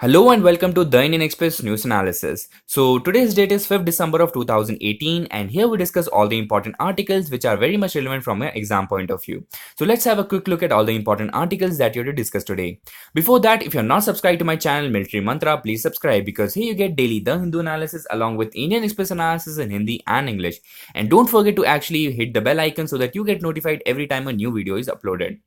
Hello and welcome to the Indian Express News Analysis. So today's date is 5th December of 2018 and here we discuss all the important articles which are very much relevant from an exam point of view. So let's have a quick look at all the important articles that you're to discuss today. Before that, if you're not subscribed to my channel Military Mantra, please subscribe because here you get daily The Hindu analysis along with Indian Express analysis in Hindi and English. And don't forget to actually hit the bell icon so that you get notified every time a new video is uploaded.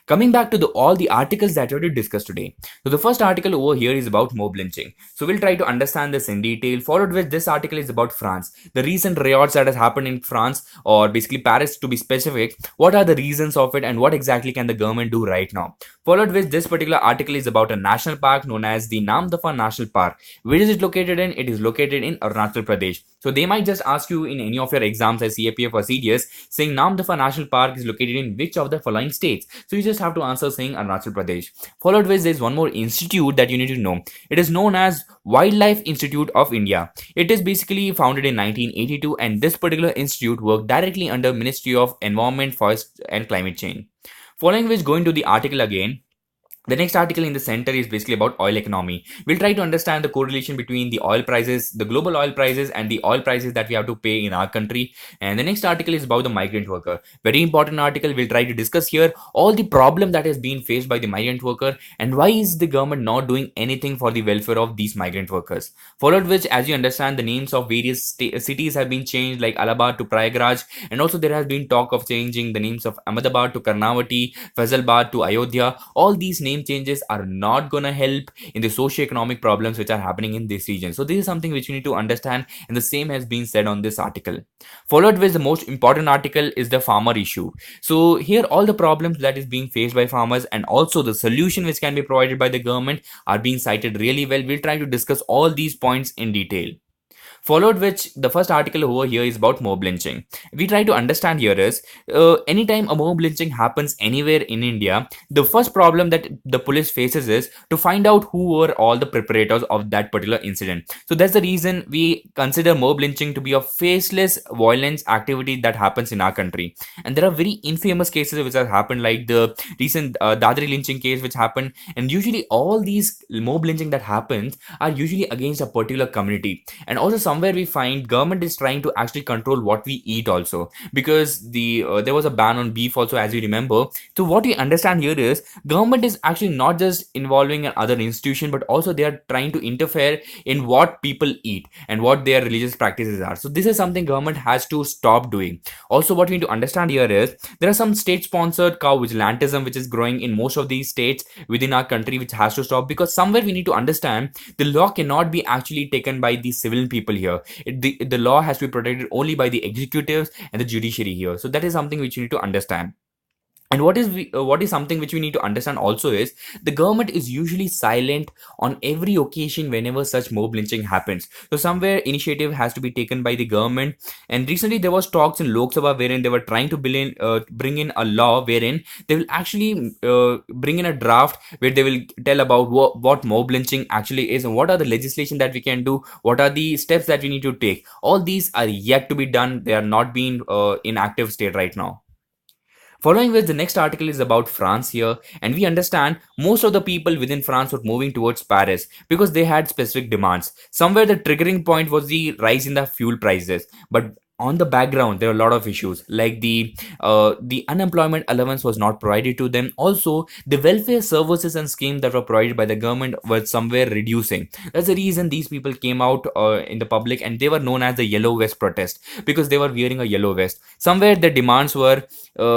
Coming back to all the articles that we're to discuss today. So the first article over here is about mob lynching. So we'll try to understand this in detail. Followed with this article is about France. The recent riots that has happened in France, or basically Paris to be specific. What are the reasons of it and what exactly can the government do right now? Followed with this particular article is about a national park known as the NAMDAPHA National Park. Where is it located in? It is located in Arunachal Pradesh. So they might just ask you in any of your exams as CAPF or CDS saying NAMDAPHA National Park is located in which of the following states. So you just have to answer saying Arunachal Pradesh. Followed with there's one more institute that you need to know. It is known as Wildlife Institute of India. It is basically founded in 1982 and this particular institute worked directly under Ministry of Environment, Forest and Climate Change. Following which, going to the article again. The next article in the center is basically about oil economy. We'll try to understand the correlation between the oil prices, the global oil prices and the oil prices that we have to pay in our country. And the next article is about the migrant worker. Very important article. We'll try to discuss here all the problem that has been faced by the migrant worker and why is the government not doing anything for the welfare of these migrant workers. Followed which, as you understand, the names of various cities have been changed like Allahabad to Prayagraj, and also there has been talk of changing the names of Ahmedabad to Karnavati, Faisalabad to Ayodhya. All these names changes are not gonna help in the socio-economic problems which are happening in this region. So this is something which you need to understand and the same has been said on this article. Followed with the most important article is the farmer issue. So here all the problems that is being faced by farmers and also the solution which can be provided by the government are being cited really well. We'll try to discuss all these points in detail. Followed which the first article over here is about mob lynching. We try to understand here is anytime a mob lynching happens anywhere in India, the first problem that the police faces is to find out who were all the preparators of that particular incident. So that's the reason we consider mob lynching to be a faceless violence activity that happens in our country. And there are very infamous cases which have happened like the recent Dadri lynching case which happened, and usually all these mob lynching that happens are usually against a particular community. And also somewhere we find government is trying to actually control what we eat also, because there was a ban on beef also, as you remember. So what we understand here is government is actually not just involving another institution, but also they are trying to interfere in what people eat and what their religious practices are. So this is something government has to stop doing. Also what we need to understand here is there are some state sponsored cow vigilantism which is growing in most of these states within our country, which has to stop, because somewhere we need to understand the law cannot be actually taken by the civil people here. The law has to be protected only by the executives and the judiciary here. So that is something which you need to understand. And what is something which we need to understand also is the government is usually silent on every occasion whenever such mob lynching happens. So somewhere initiative has to be taken by the government. And recently there was talks in Lok Sabha wherein they were trying to bring in a law wherein they will actually bring in a draft where they will tell about what mob lynching actually is and what are the legislation that we can do, what are the steps that we need to take. All these are yet to be done. They are not being in active state right now. Following with the next article is about France here, and we understand most of the people within France were moving towards Paris because they had specific demands. Somewhere the triggering point was the rise in the fuel prices, but on the background there are a lot of issues like the unemployment allowance was not provided to them. Also the welfare services and schemes that were provided by the government were somewhere reducing. That's the reason these people came out in the public, and they were known as the yellow vest protest because they were wearing a yellow vest. Somewhere the demands were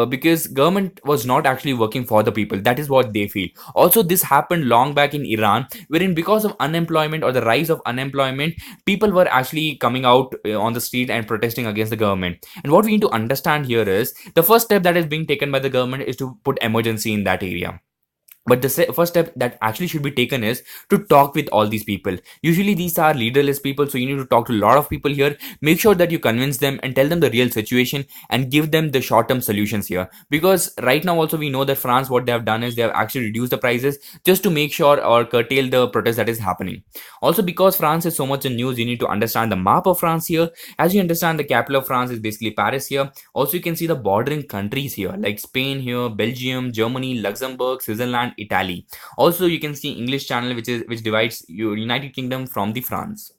because government was not actually working for the people. That is what they feel. Also this happened long back in Iran, wherein because of unemployment or the rise of unemployment, people were actually coming out on the street and protesting against the government. And what we need to understand here is the first step that is being taken by the government is to put emergency in that area. But the first step that actually should be taken is to talk with all these people. Usually these are leaderless people, so you need to talk to a lot of people here. Make sure that you convince them and tell them the real situation and give them the short-term solutions here. Because right now also we know that France, what they have done is they have actually reduced the prices just to make sure or curtail the protest that is happening. Also because France is so much in news, you need to understand the map of France here. As you understand, the capital of France is basically Paris here. Also you can see the bordering countries here like Spain here, Belgium, Germany, Luxembourg, Switzerland, Italy. Also, you can see English Channel, which divides United Kingdom from the France.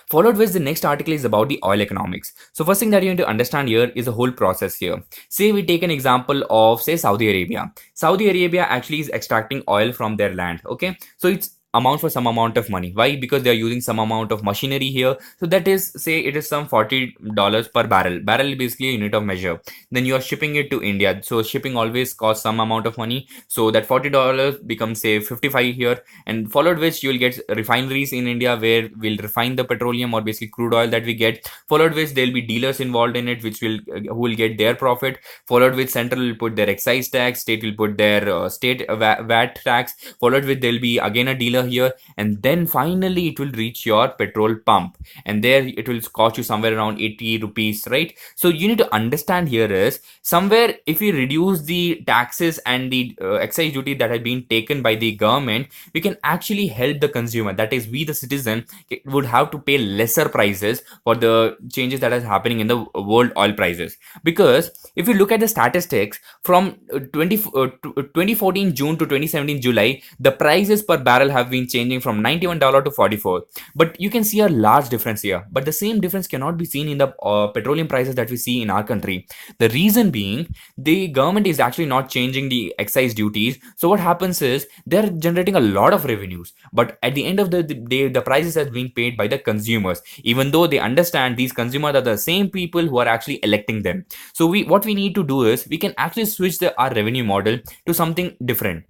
Followed with the next article is about the oil economics. So first thing that you need to understand here is the whole process here. Say we take an example of, say, Saudi Arabia. Saudi Arabia actually is extracting oil from their land. Okay, so it's amount for some amount of money. Why? Because they are using some amount of machinery here. So that is, say it is some $40 per barrel. Barrel is basically a unit of measure. Then you are shipping it to India. So shipping always costs some amount of money. So that $40 becomes, say, 55 here, and followed which you will get refineries in India where we'll refine the petroleum or basically crude oil that we get. Followed which there'll be dealers involved in it, which will who will get their profit. Followed with central will put their excise tax, state will put their state VAT tax. Followed with there'll be again a dealer here, and then finally it will reach your petrol pump, and there it will cost you somewhere around 80 rupees, right? So you need to understand here is somewhere if we reduce the taxes and the excise duty that have been taken by the government, we can actually help the consumer, that is we the citizen would have to pay lesser prices for the changes that is happening in the world oil prices. Because if you look at the statistics from 2014 June to 2017 July, the prices per barrel have been changing from $91 to $44. But you can see a large difference here, but the same difference cannot be seen in the petroleum prices that we see in our country. The reason being, the government is actually not changing the excise duties. So what happens is they're generating a lot of revenues, but at the end of the day, the prices have been paid by the consumers, even though they understand these consumers are the same people who are actually electing them. So what we need to do is we can actually switch our revenue model to something different.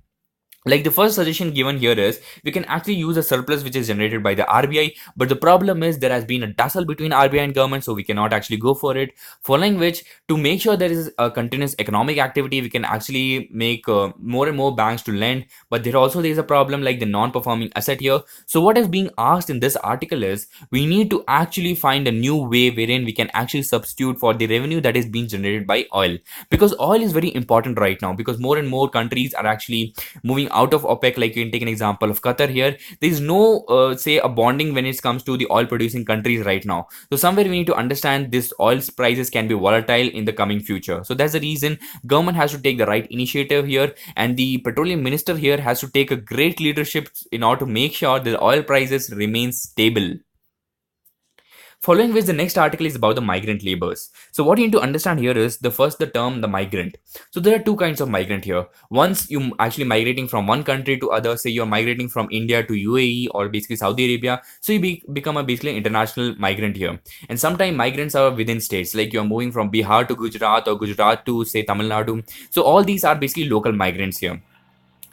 Like the first suggestion given here is we can actually use a surplus which is generated by the RBI, but the problem is there has been a tussle between RBI and government, so we cannot actually go for it. Following which, to make sure there is a continuous economic activity, we can actually make more and more banks to lend, but there is a problem like the non-performing asset here. So what is being asked in this article is we need to actually find a new way wherein we can actually substitute for the revenue that is being generated by oil, because oil is very important right now, because more and more countries are actually moving out of OPEC. Like you can take an example of Qatar here. There is no say a bonding when it comes to the oil producing countries right now. So somewhere we need to understand this oil prices can be volatile in the coming future. So that's the reason government has to take the right initiative here, and the petroleum minister here has to take a great leadership in order to make sure the oil prices remain stable. Following which, the next article is about the migrant labours. So what you need to understand here is the term the migrant. So there are two kinds of migrant here. Once you actually migrating from one country to other, say you're migrating from India to UAE or basically Saudi Arabia, so you become a basically international migrant here. And sometimes migrants are within states, like you're moving from Bihar to Gujarat or Gujarat to, say, Tamil Nadu. So all these are basically local migrants here.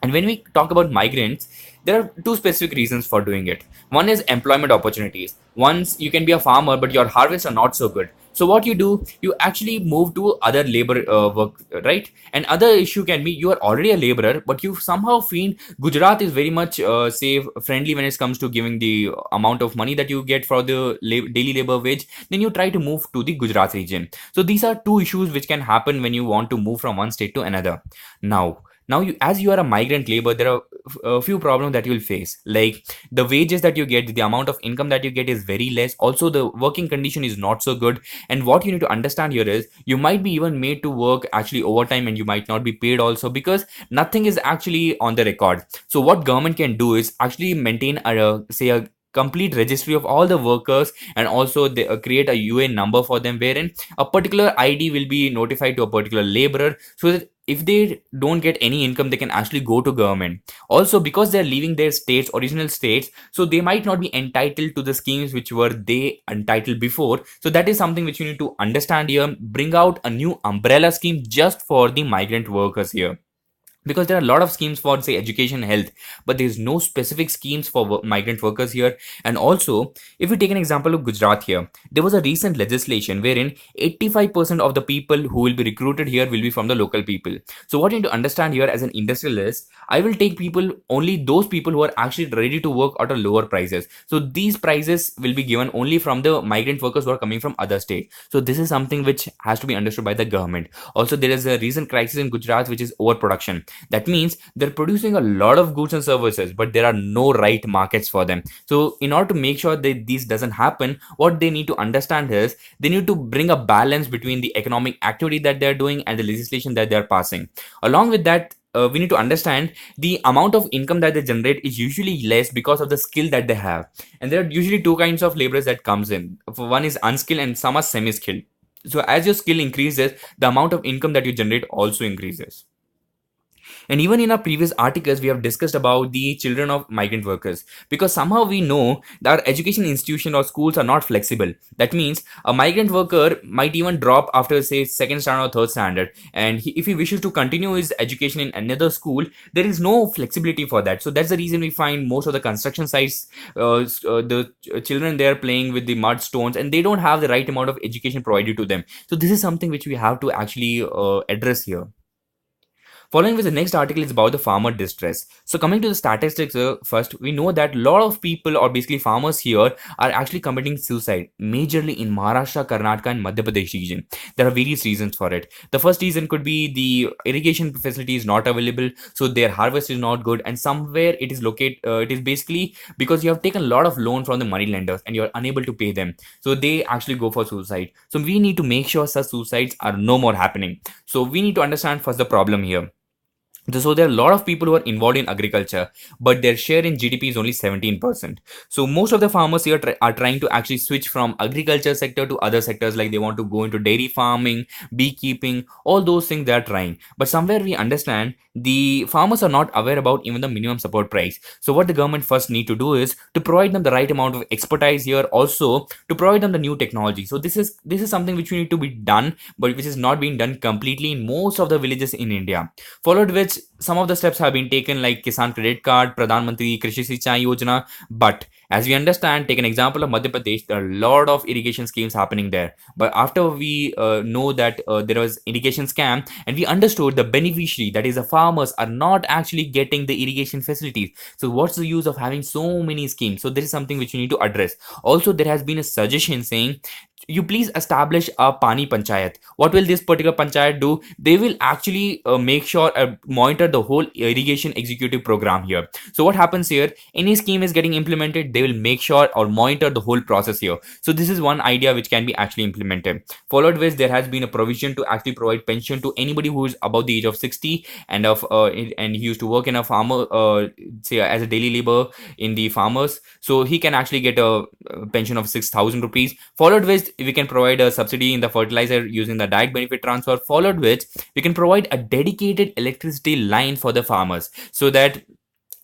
And when we talk about migrants, there are two specific reasons for doing it. One is employment opportunities. Once you can be a farmer, but your harvests are not so good. So what you do, you actually move to other labor work, right? And other issue can be you are already a laborer, but you somehow feel Gujarat is very much say friendly when it comes to giving the amount of money that you get for the daily labor wage. Then you try to move to the Gujarat region. So these are two issues which can happen when you want to move from one state to another. Now, as you are a migrant labor, there are a few problems that you will face. Like the wages that you get, the amount of income that you get is very less. Also, the working condition is not so good. And what you need to understand here is you might be even made to work actually overtime, and you might not be paid also, because nothing is actually on the record. So what government can do is actually maintain a complete registry of all the workers, and also they create a UN number for them, wherein a particular ID will be notified to a particular laborer, so that if they don't get any income, they can actually go to government. Also, because they're leaving their states, original states, so they might not be entitled to the schemes which were they entitled before. So that is something which you need to understand here. Bring out a new umbrella scheme just for the migrant workers here, because there are a lot of schemes for, say, education, health, but there's no specific schemes for migrant workers here. And also, if we take an example of Gujarat here, there was a recent legislation wherein 85% of the people who will be recruited here will be from the local people. So what you need to understand here, as an industrialist, I will take people, only those people who are actually ready to work at a lower prices. So these prices will be given only from the migrant workers who are coming from other states. So this is something which has to be understood by the government. Also, there is a recent crisis in Gujarat, which is overproduction. That means they're producing a lot of goods and services, but there are no right markets for them. So in order to make sure that this doesn't happen, what they need to understand is they need to bring a balance between the economic activity that they're doing and the legislation that they're passing. Along with that, we need to understand the amount of income that they generate is usually less because of the skill that they have. And there are usually two kinds of laborers that comes in. One is unskilled and some are semi-skilled. So as your skill increases, the amount of income that you generate also increases. And even in our previous articles, we have discussed about the children of migrant workers, because somehow we know that our education institution or schools are not flexible. That means a migrant worker might even drop after, say, second standard or third standard. And if he wishes to continue his education in another school, there is no flexibility for that. So that's the reason we find most of the construction sites, the children there playing with the mud stones, and they don't have the right amount of education provided to them. So this is something which we have to actually address here. Following with the next article is about the farmer distress. So coming to the statistics first, we know that a lot of people or basically farmers here are actually committing suicide, majorly in Maharashtra, Karnataka and Madhya Pradesh region. There are various reasons for it. The first reason could be the irrigation facility is not available, so their harvest is not good, and somewhere it is located. It is basically because you have taken a lot of loan from the money lenders and you are unable to pay them, so they actually go for suicide. So we need to make sure such suicides are no more happening. So we need to understand first the problem here. So there are a lot of people who are involved in agriculture, but their share in GDP is only 17%. So most of the farmers here are trying to actually switch from agriculture sector to other sectors, like they want to go into dairy farming, beekeeping, all those things they are trying. But somewhere we understand the farmers are not aware about even the minimum support price. So what the government first need to do is to provide them the right amount of expertise here, also to provide them the new technology. So this is something which we need to be done, but which is not being done completely in most of the villages in India. Followed which some of the steps have been taken, like Kisan Credit Card, Pradhan Mantri Krishi Sinchai Yojana. But as we understand, take an example of Madhya Pradesh, there are a lot of irrigation schemes happening there. But after we know that there was irrigation scam, and we understood the beneficiary, that is the farmers, are not actually getting the irrigation facilities. So what's the use of having so many schemes? So this is something which you need to address. Also, there has been a suggestion saying, you please establish a Pani Panchayat. What will this particular Panchayat do? They will actually make sure monitor the whole irrigation executive program here. So what happens here? Any scheme is getting implemented, they will make sure or monitor the whole process here. So this is one idea which can be actually implemented. Followed with, there has been a provision to actually provide pension to anybody who is above the age of 60 and he used to work in a farmer, say as a daily labor in the farmers. So he can actually get a pension of 6,000 rupees. Followed with, we can provide a subsidy in the fertilizer using the direct benefit transfer. Followed with, we can provide a dedicated electricity line for the farmers so that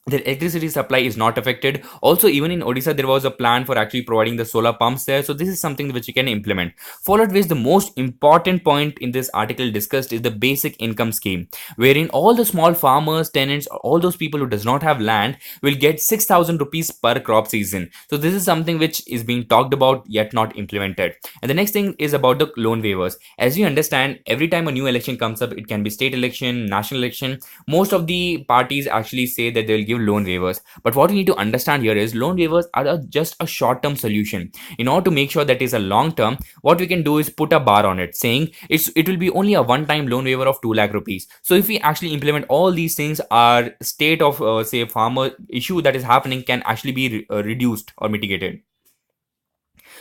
the electricity supply is not affected. Also, even in Odisha, there was a plan for actually providing the solar pumps there. So this is something which you can implement. Followed with, the most important point in this article discussed is the basic income scheme, wherein all the small farmers, tenants, all those people who does not have land will get 6,000 rupees per crop season. So this is something which is being talked about yet not implemented. And the next thing is about the loan waivers. As you understand, every time a new election comes up, it can be state election, national election, most of the parties actually say that they will give loan waivers. But what we need to understand here is loan waivers are just a short-term solution. In order to make sure that is a long-term, what we can do is put a bar on it saying it will be only a one-time loan waiver of 2 lakh rupees. So if we actually implement all these things, our state of say farmer issue that is happening can actually be reduced or mitigated.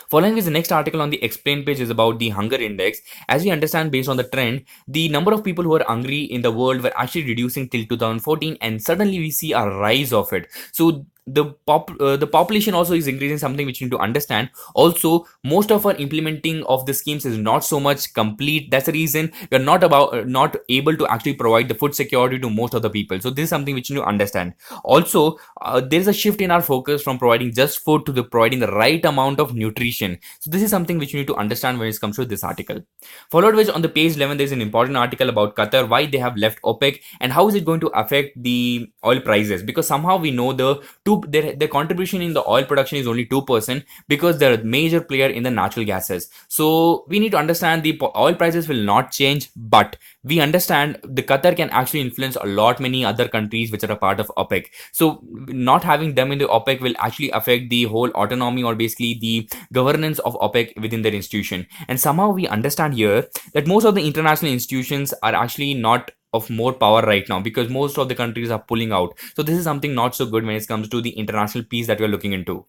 Following is the next article on the explain page is about the hunger index. As we understand, based on the trend, the number of people who are hungry in the world were actually reducing till 2014, and suddenly we see a rise of it. So the population also is increasing, something which you need to understand. Also, most of our implementing of the schemes is not so much complete. That's the reason we are not able to actually provide the food security to most of the people. So this is something which you need to understand. Also, there is a shift in our focus from providing just food to the providing the right amount of nutrition. So this is something which you need to understand when it comes to this article. Followed which, on the page 11, there is an important article about Qatar, why they have left OPEC and how is it going to affect the oil prices, because somehow we know their contribution in the oil production is only 2%, because they're a major player in the natural gases. So we need to understand the oil prices will not change, but we understand the Qatar can actually influence a lot many other countries which are a part of OPEC. So not having them in the OPEC will actually affect the whole autonomy or basically the governance of OPEC within their institution. And somehow we understand here that most of the international institutions are actually not of more power right now, because most of the countries are pulling out. So this is something not so good when it comes to the international peace that we are looking into.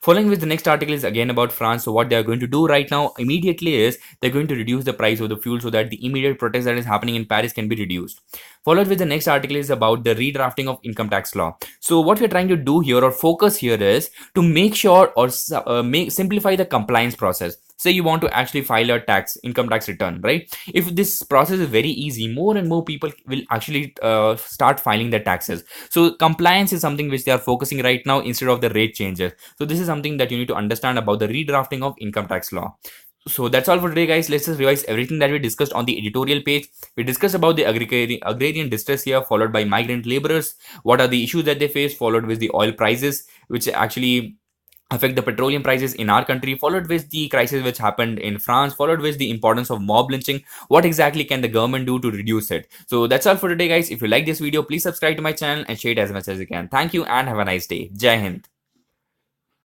Following with the next article is again about France. So what they are going to do right now immediately is they're going to reduce the price of the fuel so that the immediate protest that is happening in Paris can be reduced. Followed with the next article is about the redrafting of income tax law. So what we're trying to do here or focus here is to make sure or simplify the compliance process. Say you want to actually file a income tax return, right? If this process is very easy, more and more people will actually start filing their taxes. So compliance is something which they are focusing right now instead of the rate changes. So this is something that you need to understand about the redrafting of income tax law. So that's all for today, guys. Let's just revise everything that we discussed on the editorial page. We discussed about the agrarian distress here, followed by migrant laborers. What are the issues that they face? Followed with the oil prices, which actually affect the petroleum prices in our country, followed with the crisis which happened in France, followed with the importance of mob lynching. What exactly can the government do to reduce it? So that's all for today, guys. If you like this video, please subscribe to my channel and share it as much as you can. Thank you and have a nice day. Jai Hind.